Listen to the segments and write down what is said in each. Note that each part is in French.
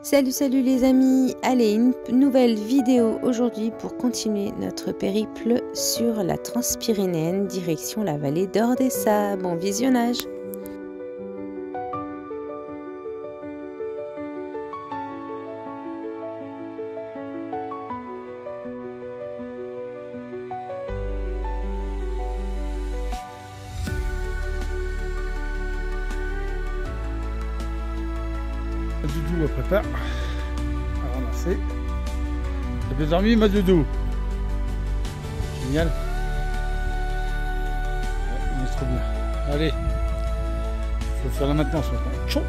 Salut les amis, allez une nouvelle vidéo aujourd'hui pour continuer notre périple sur la Transpyrénéenne direction la vallée d'Ordesa. Bon visionnage. Doudou prépare à ramasser. T'as bien dormi ma doudou? Génial. Ouais, on est trop bien. Allez, il faut faire la maintenance maintenant. Tchou.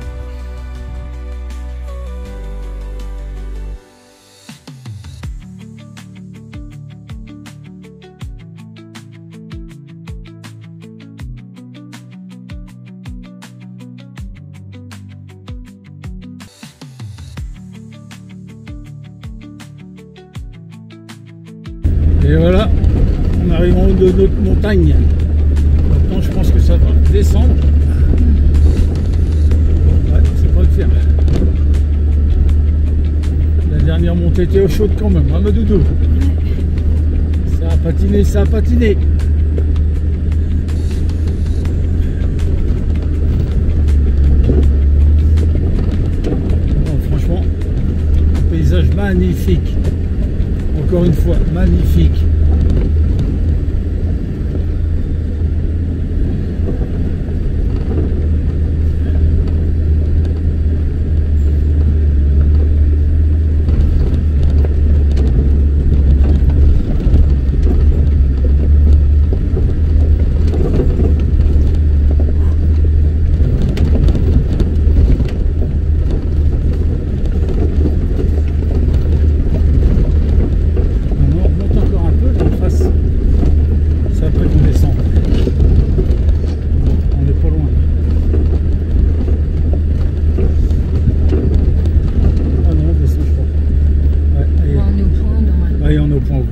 Et voilà, on arrive en haut de notre montagne. Maintenant, je pense que ça va descendre. Ouais, c'est pas le faire. La dernière montée était au chaud quand même, hein, ma doudou? Ça a patiné, ça a patiné. Bon, franchement, un paysage magnifique. Encore une fois, magnifique.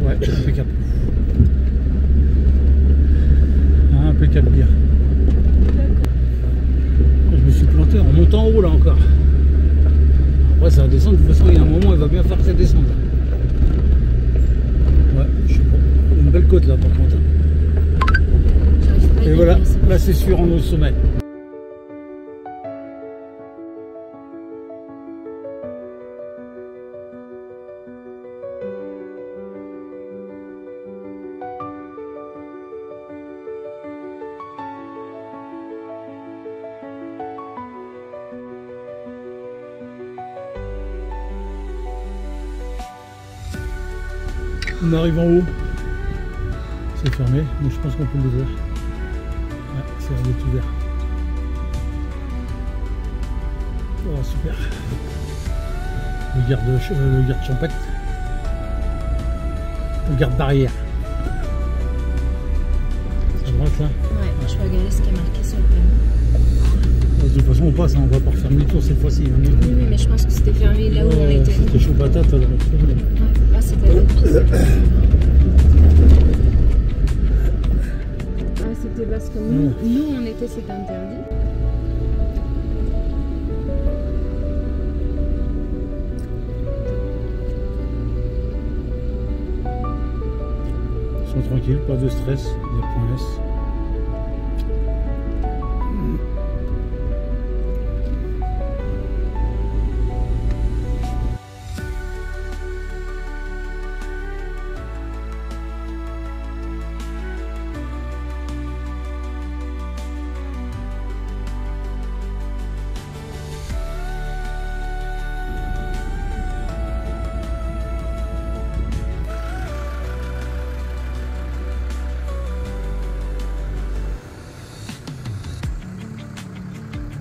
Ouais, impeccable. Impeccable bien. Je me suis planté en montant en haut là encore. Après ça va descendre, de toute façon il y a un moment il va bien faire que ça descende. Ouais, je sais pas. Une belle côte là par contre. Et voilà, là c'est sûr on est au sommet. On arrive en haut, c'est fermé, mais je pense qu'on peut l'ouvrir. Ouais, c'est ouvert. Oh super. Le garde champêtre. Le garde barrière. C'est à droite là? Ouais, je vais regarder ce qui est marqué sur le panneau. De toute façon on passe, hein, on va pas refaire demi-tour cette fois-ci. Oui, mais je pense que c'était fermé là où on était. C'était chaud patate alors. Ouais, là c'était c'était parce que nous on était, c'était interdit. Ils sont tranquilles, pas de stress, il y a point S.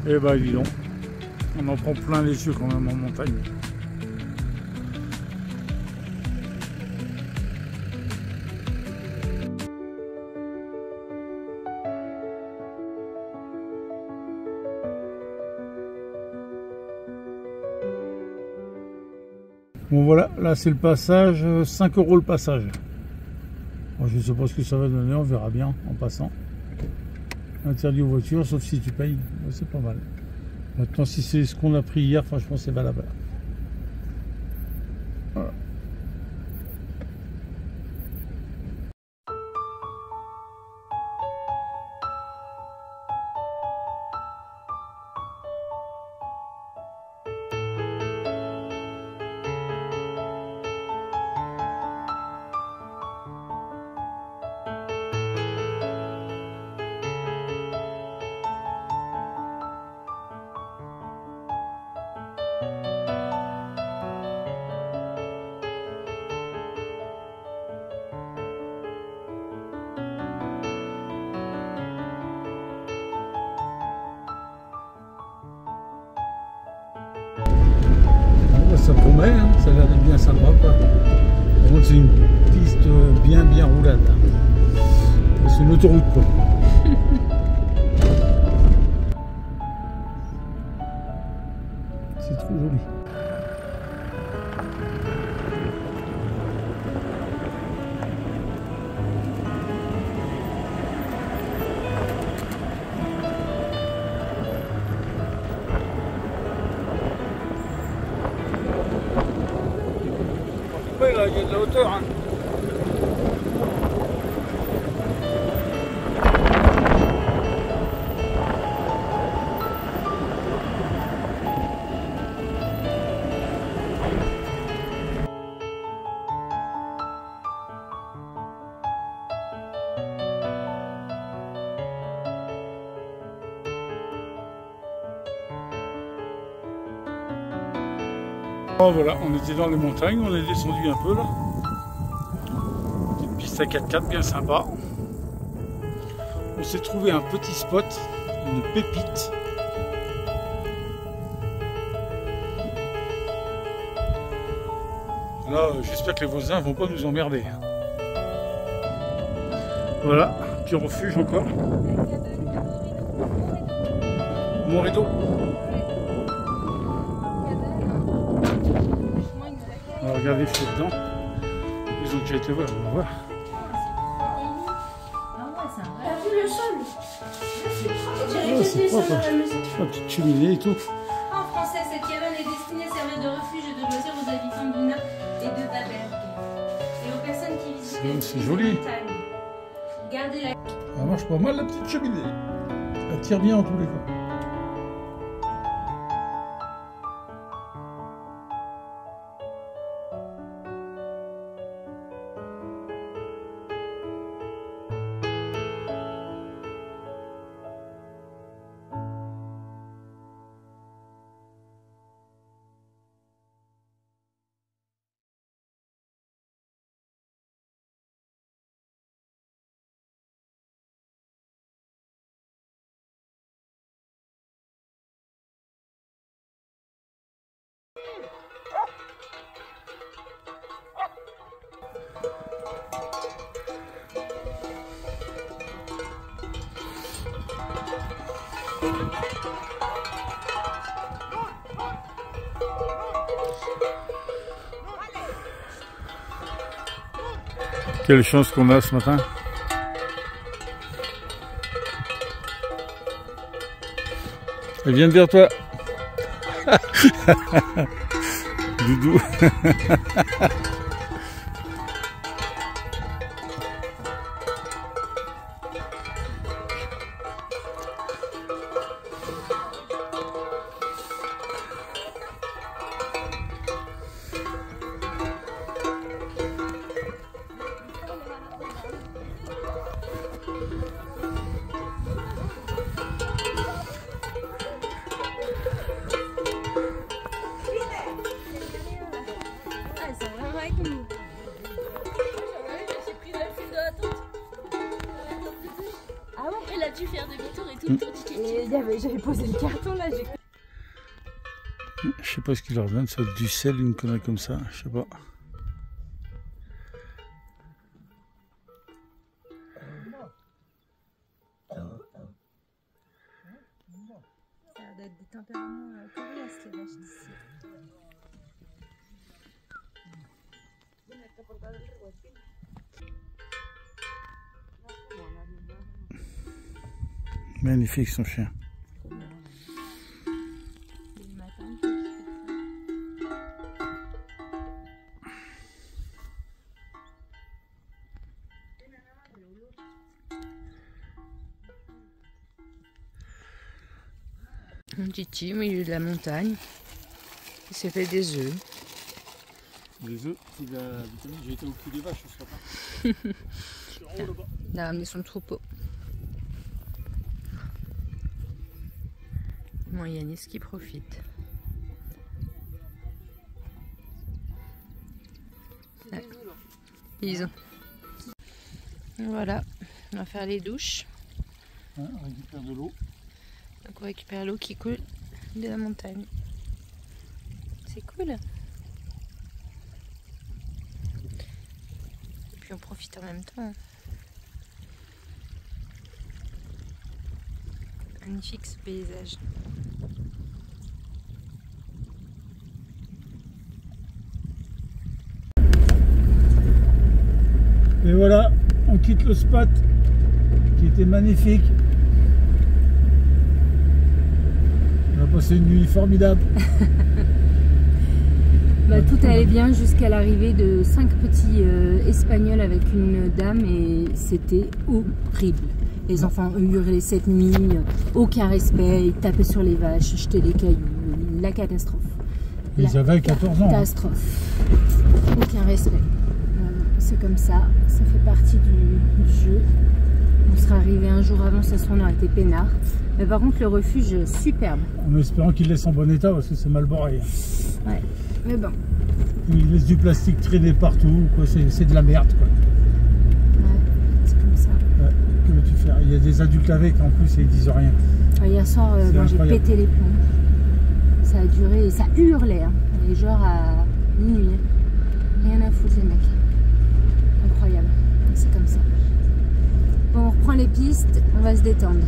Et bah dis donc, on en prend plein les yeux quand même en montagne. Bon voilà, là c'est le passage, 5 € le passage. Bon, je ne sais pas ce que ça va donner, on verra bien en passant. Interdit aux voitures, sauf si tu payes, c'est pas mal. Maintenant, si c'est ce qu'on a pris hier, franchement, c'est valable. Ça promet, hein, ça a l'air d'être bien sympa. Par contre, c'est une piste bien roulade. Hein. C'est une autoroute quoi. C'est trop joli. Oui, là, il y a de la hauteur. Hein. Oh, voilà, on était dans les montagnes, on est descendu un peu là. Une piste à 4x4 bien sympa. On s'est trouvé un petit spot, une pépite. Là, j'espère que les voisins vont pas nous emmerder. Voilà, un petit refuge encore. Mon rideau. On va regarder ce qu'il y a dedans. Ils ont déjà été voir, on va voir. T'as vu le sol? Oh, c'est propre. La petite cheminée et tout. En français, cette cabane est destinée à servir de refuge et de loisir aux habitants du Nord et de Baberg. Et aux personnes qui visitent C'est joli. les montagnes. Gardez la... Ça marche pas mal la petite cheminée. Elle tire bien en tous les cas. Quelle chance qu'on a ce matin. Elle vient vers toi. Doudou. Ah ouais, elle a dû faire demi-tour et tout. J'avais posé le carton là. Je sais pas ce qu'il leur donne, ça du sel, une connerie comme ça, je sais pas. Ça doit être des tempéraments coriaces les vaches d'ici. Magnifique son chien. Un titi au milieu de la montagne. Il s'est fait des œufs. Les œufs, c'est de la vitamine. J'ai été au cul des vaches ce matin. Il a ramené son troupeau. Bon, Yanis qui profite. Ouais. Ils ont. Voilà, on va faire les douches. Ouais, on récupère de l'eau. Donc on récupère l'eau qui coule de la montagne. C'est cool. puis on profite en même temps. Magnifique ce paysage. Et voilà, on quitte le spot qui était magnifique. On a passé une nuit formidable. Tout allait bien jusqu'à l'arrivée de 5 petits Espagnols avec une dame et c'était horrible. Les enfants hurlaient cette nuit, aucun respect, ils tapaient sur les vaches, jetaient des cailloux, la catastrophe. Ils avaient 14 ans. Catastrophe. Aucun respect. C'est comme ça fait partie du jeu. On serait arrivé un jour avant, ça on aurait été peinard. Mais par contre le refuge superbe. En espérant qu'il laisse en bon état parce que c'est mal barré. Ouais, mais bon. Il laisse du plastique traîner partout, c'est de la merde quoi. Ouais, c'est comme ça. Ouais. Que veux-tu faire? Il y a des adultes avec en plus et ils disent rien. Hier soir, j'ai pété les plombs. Ça a duré, ça hurlait. Hein. Et genre à minuit. Rien à foutre les mecs. Incroyable. C'est comme ça. Bon, on reprend les pistes, on va se détendre.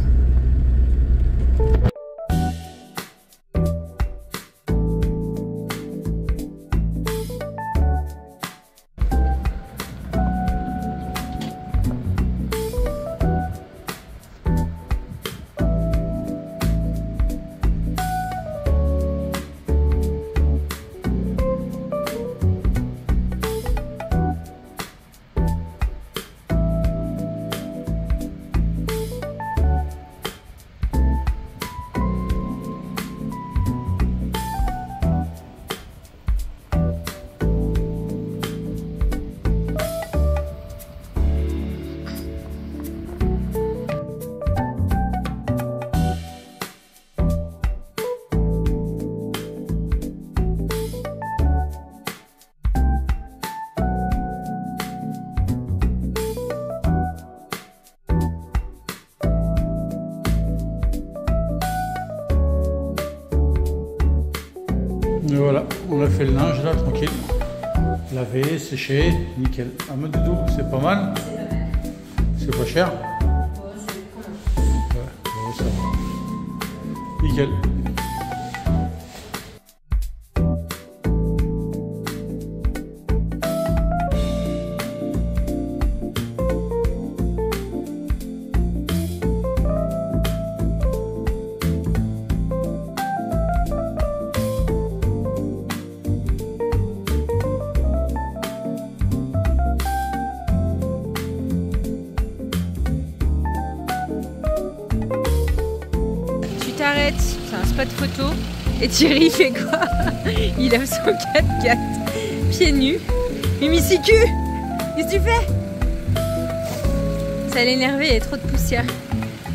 Et voilà, on a fait le linge là, tranquille. Lavé, séché, nickel. Un mode doudou, c'est pas mal. C'est pas cher. Ouais, ça va. Nickel. C'est un spot photo et Thierry fait quoi? Il lève son 4x4 pieds nus. Mimicicu, qu'est-ce que tu fais? Ça l'énervait, il y avait trop de poussière.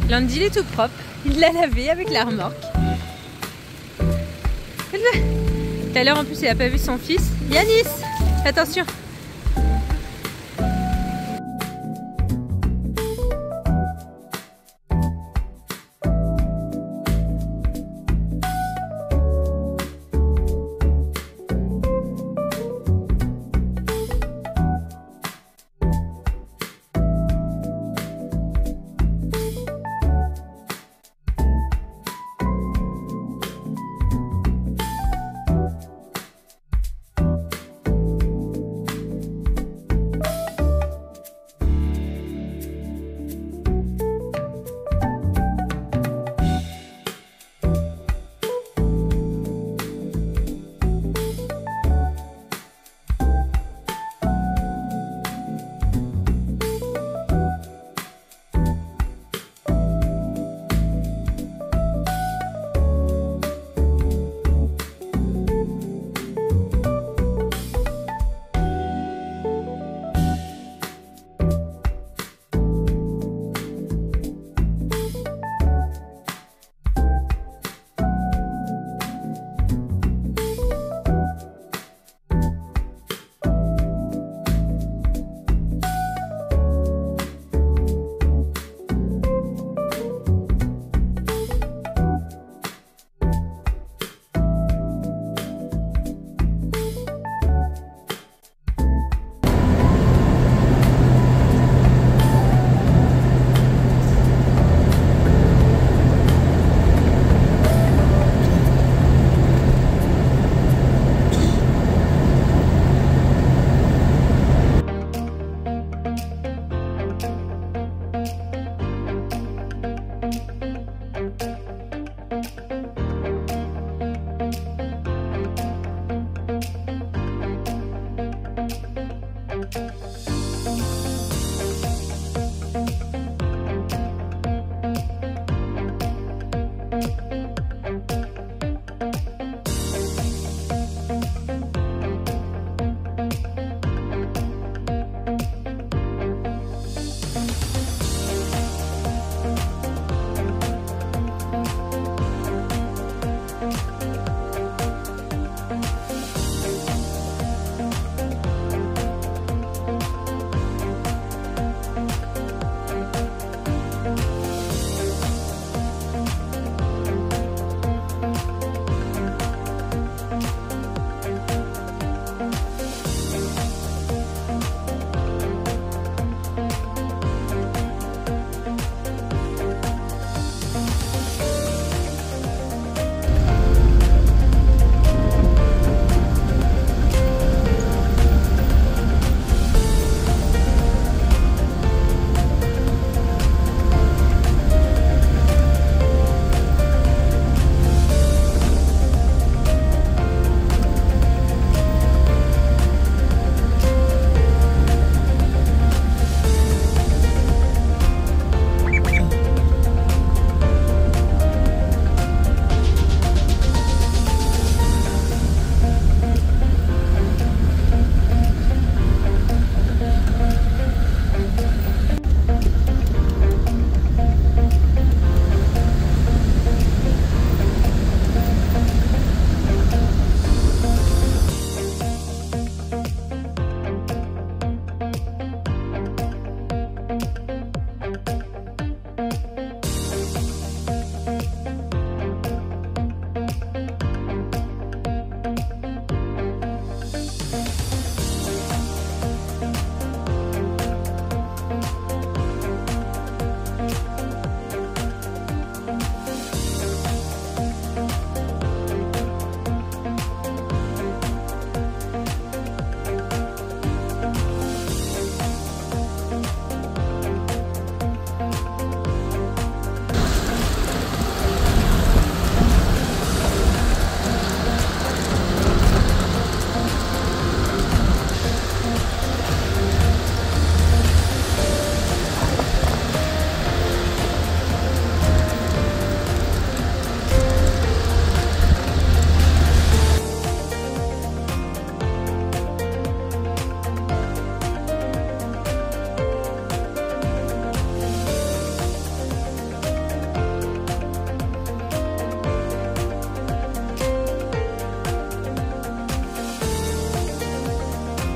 Landy il est tout propre, il l'a lavé avec la remorque. Tout à l'heure en plus il a pas vu son fils. Yanis, attention.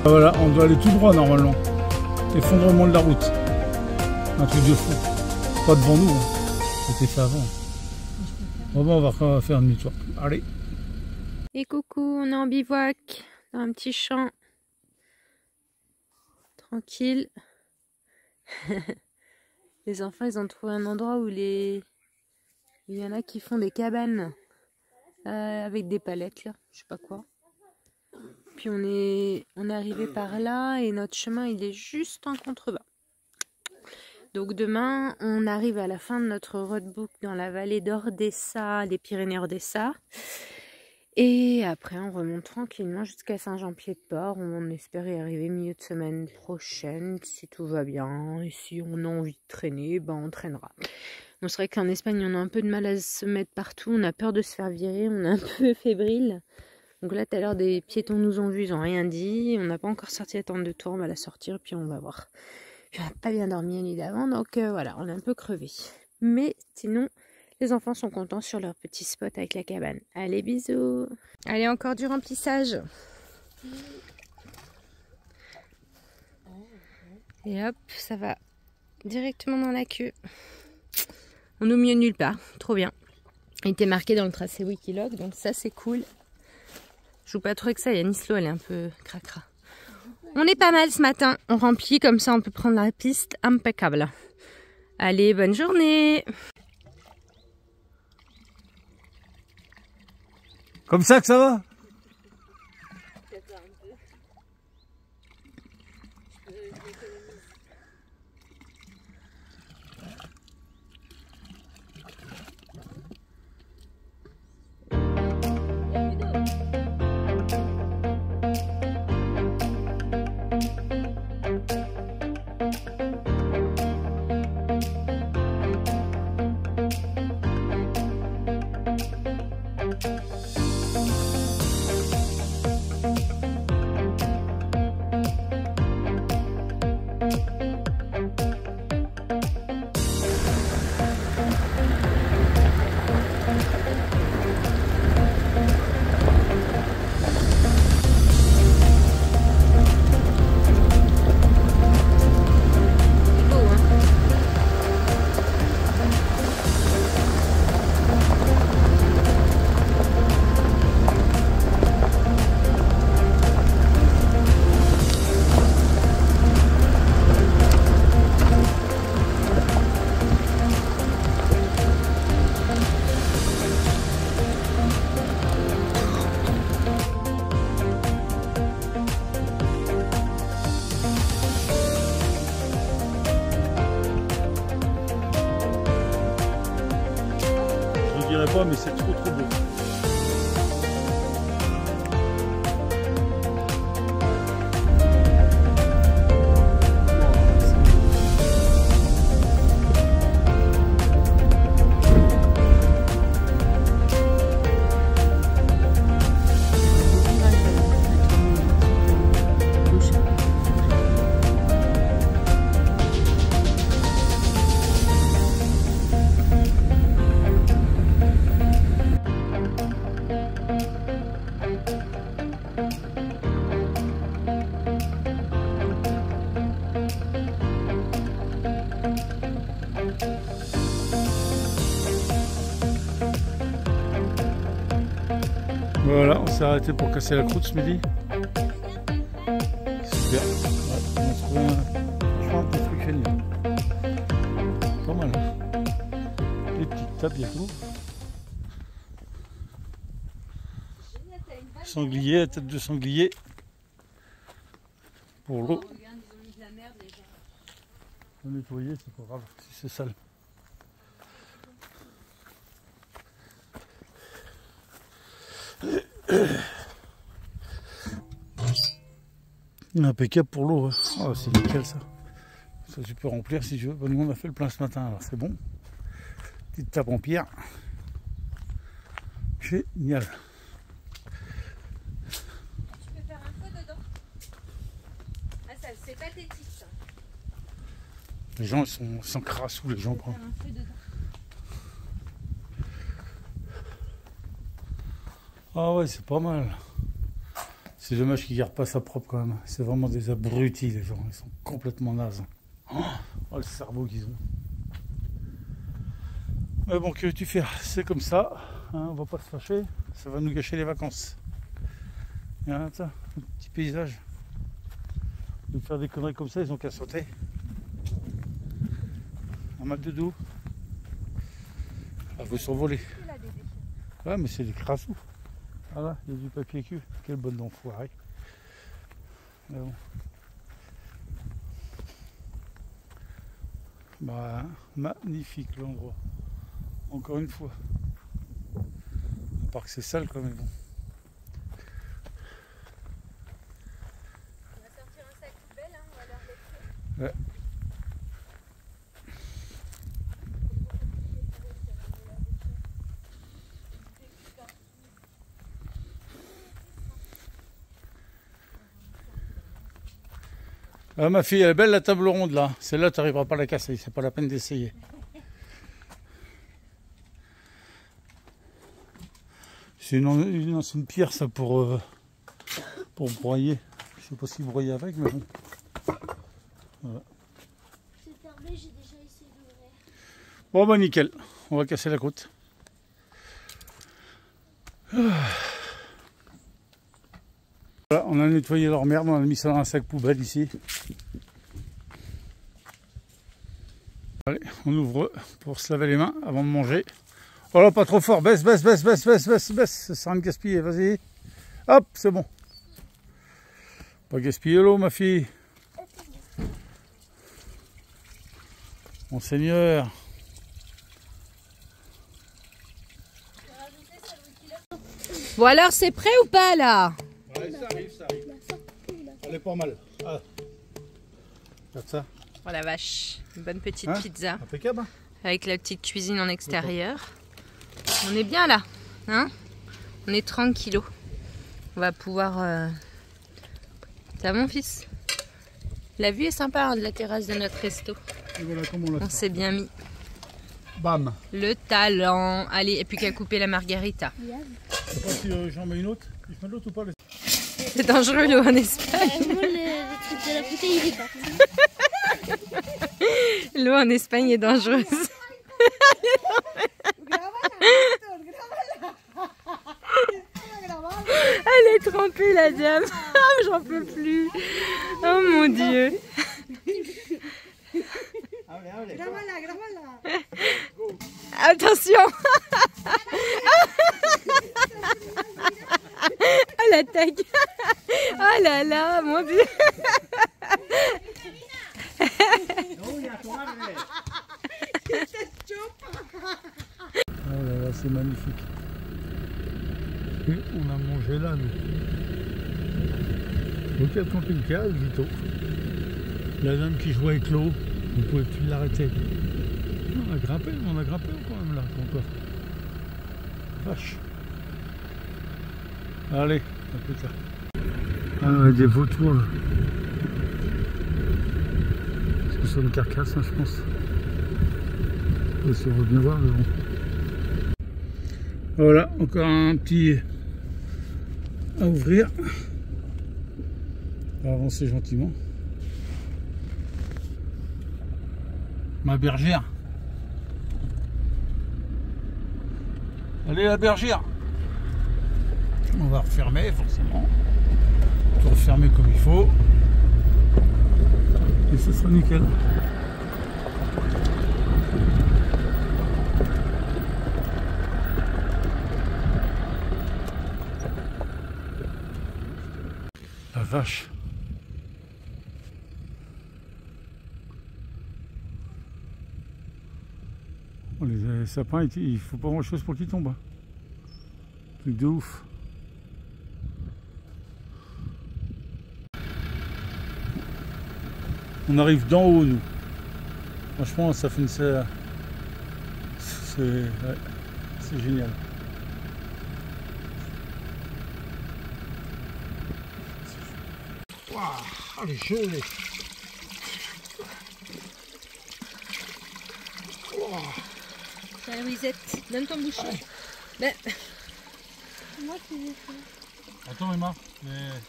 Voilà, on doit aller tout droit normalement. Effondrement de la route. Un truc de fou. Pas devant nous, hein. C'était fait avant. Bon, on va faire un demi-tour. Allez. Et coucou, on est en bivouac, dans un petit champ. Tranquille. Les enfants, ils ont trouvé un endroit où il y en a qui font des cabanes avec des palettes, là, je sais pas quoi. Puis on est arrivé par là et notre chemin, il est juste en contrebas. Donc demain, on arrive à la fin de notre roadbook dans la vallée d'Ordesa, des Pyrénées-Ordesa. Et après, on remonte tranquillement jusqu'à Saint-Jean-Pied-de-Port. On espère y arriver milieu de semaine prochaine, si tout va bien. Et si on a envie de traîner, ben on traînera. Bon, c'est vrai qu'en Espagne, on a un peu de mal à se mettre partout. On a peur de se faire virer, on est un peu fébrile. Donc là, tout à l'heure, des piétons nous ont vus, ils n'ont rien dit. On n'a pas encore sorti la tente de tour, on va la sortir, puis on va voir. Puis on n'a pas bien dormi la nuit d'avant, donc voilà, on est un peu crevé. Mais sinon... Les enfants sont contents sur leur petit spot avec la cabane. Allez, bisous. Allez, encore du remplissage. Et hop, ça va directement dans la queue. On est au milieu de nulle part. Trop bien. Il était marqué dans le tracé Wikiloc, donc ça, c'est cool. Je joue pas trop avec ça. Yannislo, elle est un peu cracra. On est pas mal ce matin. On remplit, comme ça, on peut prendre la piste impeccable. Allez, bonne journée. Comme ça que ça va? Pas, mais c'est trop beau. Voilà, on s'est arrêté pour casser la croûte ce midi. Super. Ouais, on a trouvé un petit truc génial. Pas mal. Des petites tables, il y a tout. Sanglier, la tête de sanglier. Pour l'eau. Faut nettoyer, c'est pas grave si c'est sale. Impeccable pour l'eau. Oh, c'est nickel ça. Ça tu peux remplir si tu veux. Nous on a fait le plein ce matin, alors c'est bon. Petite table en pierre. Génial. Tu peux faire un feu dedans. Ah ça c'est pathétique ça. Les gens sont crassous les gens quoi. Ah ouais c'est pas mal. C'est dommage qu'ils gardent pas ça propre quand même. C'est vraiment des abrutis les gens. Ils sont complètement nazes. Oh le cerveau qu'ils ont. Mais bon, que veux-tu faire? C'est comme ça. Hein, on va pas se fâcher. Ça va nous gâcher les vacances. Regarde ça, un petit paysage. De faire des conneries comme ça, ils ont qu'à sauter. Un mat de dos. Elle veut s'envoler. Ouais, mais c'est des crassous. Voilà, il y a du papier cul. Quel bon enfoiré. Mais bon. Bah, magnifique l'endroit. Encore une fois. À part que c'est sale quand même. Bon. On va sortir un sac poubelle, hein, on va leur laisser. Ouais. Ah, ma fille, elle est belle la table ronde là. Celle-là, tu n'arriveras pas à la casser. C'est pas la peine d'essayer. C'est une ancienne pierre ça pour broyer. Je sais pas si broyer avec, mais bon. Voilà. C'est fermé, j'ai déjà essayé d'ouvrir. Bon bah nickel. On va casser la croûte. Voilà, on a nettoyé leur merde, on a mis ça dans un sac poubelle ici. Allez, on ouvre pour se laver les mains avant de manger. Oh là, pas trop fort, baisse, baisse, baisse, baisse, baisse, baisse, baisse, ça sert à rien de gaspiller, vas-y. Hop, c'est bon. Pas gaspiller l'eau, ma fille. Mon Seigneur. Bon alors, c'est prêt ou pas là? Ouais, ça arrive, ça arrive. Elle est pas mal. Ah. Regarde ça. Oh la vache, une bonne petite Hein? pizza. Impeccable. Hein? Avec la petite cuisine en extérieur. On est bien là, hein? On est tranquillo. On va pouvoir... Ça va mon fils? La vue est sympa hein, de la terrasse de notre resto. Et voilà comment on l'a On fait. s'est bien mis. Bam. Le talent. Allez, et puis qu'à couper la margarita. Je sais pas si j'en mets une autre. Tu mets l'autre ou pas? C'est dangereux l'eau en Espagne. Moi, le truc de la bouteille, il est pas. L'eau en Espagne est dangereuse. Elle est trempée la dame. J'en peux plus. Oh mon Dieu. Attention. Oh la tag. Oh là là, mon Dieu. Oh là là, c'est magnifique. Et on a mangé là, nous. Donc il y a le camping-car, le Vito. La dame qui jouait avec l'eau, vous pouvez plus l'arrêter. On a grimpé quand même là, encore. Vache. Allez, à plus tard. Ah, il y a des vautours là. Parce que c'est une carcasse, hein, je pense. On va bien voir, mais bon. Voilà, encore un petit à ouvrir. On va avancer gentiment. Ma bergère. Allez la bergère. On va refermer forcément. Tout refermer comme il faut. Et ce sera nickel. La vache. Oh, les sapins, il faut pas grand chose pour qu'ils tombent. Truc de ouf. On arrive d'en haut, nous. Franchement, ça fait une... C'est génial. Waouh, elle est gelée. Wow. Tiens, Louisette, donne ton bouchon. Ben, Moi qui l'ai fait. Attends Emma.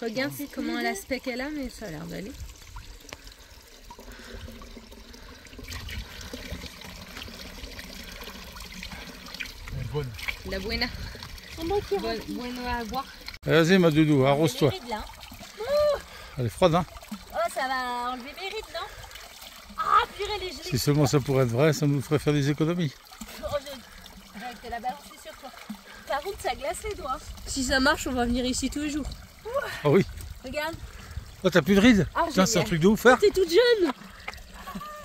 Regarde comment l'aspect qu'elle a, mais ça a l'air d'aller. Elle est bonne. La buena. Bueno à boire. Vas-y ma doudou, arrose-toi. Là. Elle est froide hein. Oh, ça va enlever mes rides, non? Ah, purée, les gelées. Si seulement ça pourrait être vrai, ça nous ferait faire des économies. Oh, j'ai été la balancer sur toi. Par contre, ça glace les doigts. Si ça marche, on va venir ici tous les jours. Ah oui. Regarde. Oh t'as plus de rides? Ah, Putain c'est un génial. truc de ouf faire. T'es toute jeune.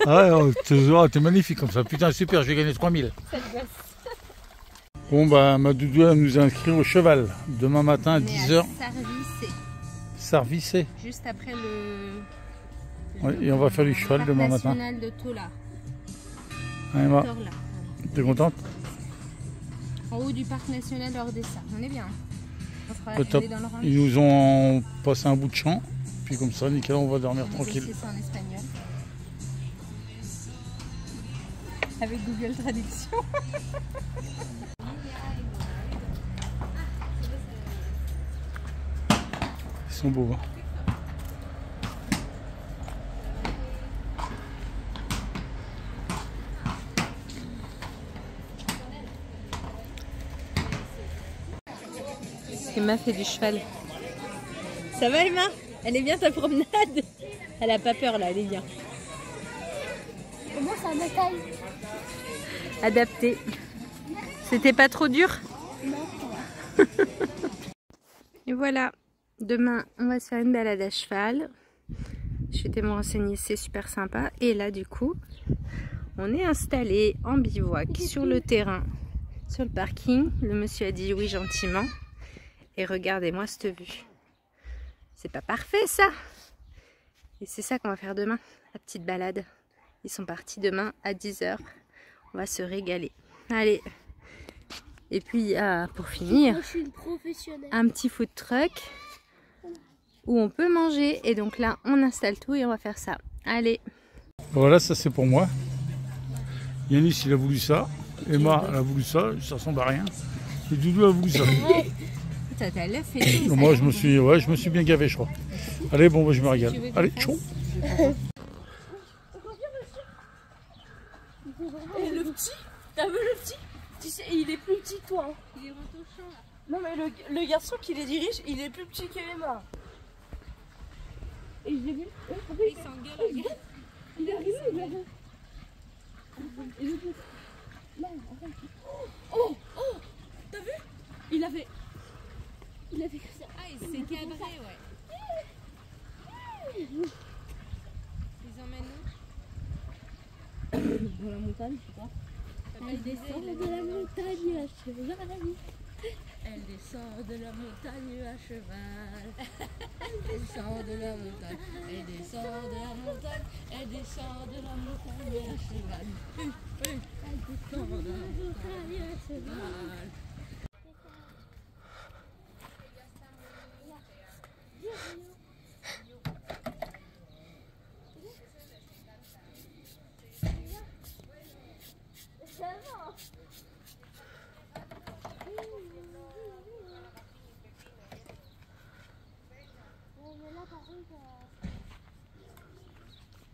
Ah ouais, t'es magnifique comme ça. Putain super, j'ai gagné 3000. Cette gosse. Bon bah ma doudou elle nous a inscrit au cheval. Demain matin à 10h. Service, Sarvissé. juste après le. Ouais, et on va faire du cheval demain matin. National de Tola. Hein, Emma, Torla. t'es contente? En haut du parc national d'Ordessa. On est bien. On fera Au top. on est dans le range. Ils nous ont passé un bout de champ. Puis comme ça, nickel, on va dormir On va tranquille. bosser ça en espagnol. Avec Google Traduction. Ils sont beaux. Hein. Emma fait du cheval. Ça va Emma? Elle est bien ta promenade? Elle a pas peur là, elle est bien. Comment ça me taille? Adapté. C'était pas trop dur? Non. Et voilà, demain on va se faire une balade à cheval. Je vais me renseigner, c'est super sympa. Et là du coup, on est installé en bivouac sur le terrain, sur le parking. Le monsieur a dit oui gentiment. Et regardez-moi cette vue. C'est pas parfait ça? Et c'est ça qu'on va faire demain, la petite balade. Ils sont partis demain à 10h. On va se régaler. Allez. Et puis pour finir, Moi, je suis une professionnelle. un petit food truck où on peut manger. Et donc là, on installe tout et on va faire ça. Allez. Voilà, ça c'est pour moi. Yanis il a voulu ça. Emma elle a voulu ça. Ça ressemble à rien. Et Doudou a voulu ça. T'as l'œuf et tout. Moi je me suis bien gavé je crois. Allez bon, moi, je me régale. Allez, chaud. Et le petit, t'as vu le petit? Tu sais, il est plus petit que toi. Hein. Il est rentré au champ là. Non mais le garçon qui les dirige, il est plus petit qu'Emma. Et j'ai vu. Il s'engueule. Il est arrivé, il est arrivé. Oh, oh, t'as vu? Il avait fait ça. Ah, il s'est cadré, ouais. Ils emmènent où? Dans la montagne, je sais pas. Elle descend de la montagne à cheval. Elle descend de la montagne à cheval. Elle descend de la montagne. Elle descend de la montagne. Elle descend de la montagne à cheval. Elle descend de la montagne à cheval.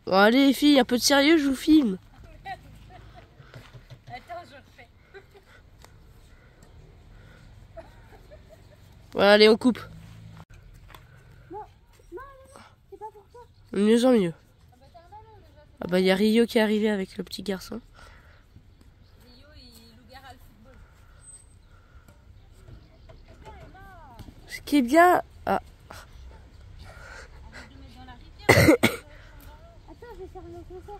Bon, allez les filles, un peu de sérieux, je vous filme. Attends, je refais. Voilà, allez, on coupe. C'est pas pour toi. De mieux en mieux. Ah bah il y a Rio qui est arrivé avec le petit garçon. Rio, il lougara le football. Ce qui est bien... Ah. Attends, je vais faire le concert.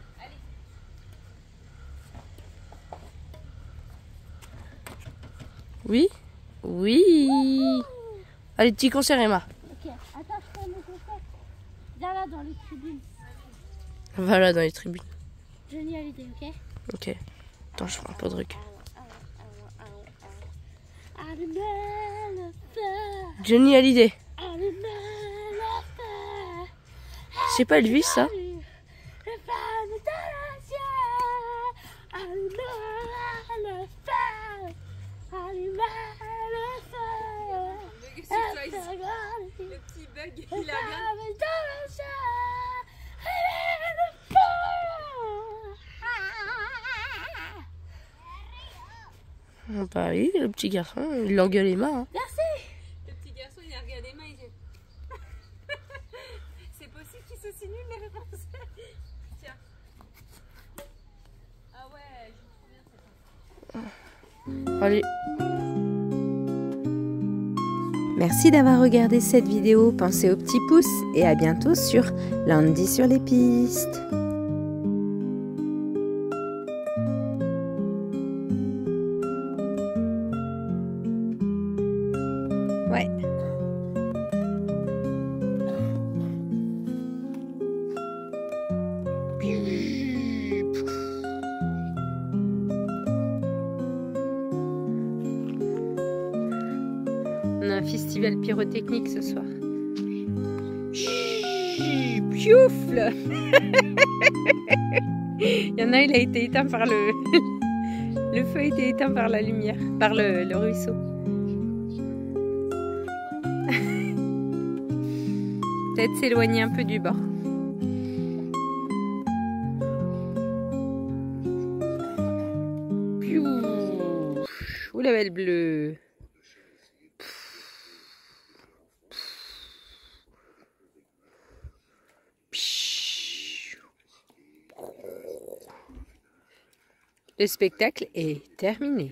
Oui. Oui. Allez, petit concert, Emma. Ok, attends, je fais le concert. Viens là dans les tribunes. Voilà, dans les tribunes. Johnny Hallyday, ok? Ok. Attends, je prends un peu de truc. Allumez le feu. Johnny Hallyday. Allumez le feu. C'est pas Elvis, ça? Les femmes de la ciel. Allumez le feu. Allumez le feu. Le petit bug, il a bien. Bah oui, le petit garçon, il l'engueule les mains. Hein. Le petit garçon, il a regardé les mains, il dit c'est possible qu'ils soient si nuls les réponses. Tiens. Ah ouais, je trouve bien. Allez. Merci d'avoir regardé cette vidéo. Pensez au petit pouce et à bientôt sur Lundi sur les pistes. Ouais. On a un festival pyrotechnique ce soir. Pioufle. Il y en a, il a été éteint par le... Le feu a été éteint par la lumière, par le ruisseau. Peut-être s'éloigner un peu du bord. Ouh la belle bleue. Le spectacle est terminé.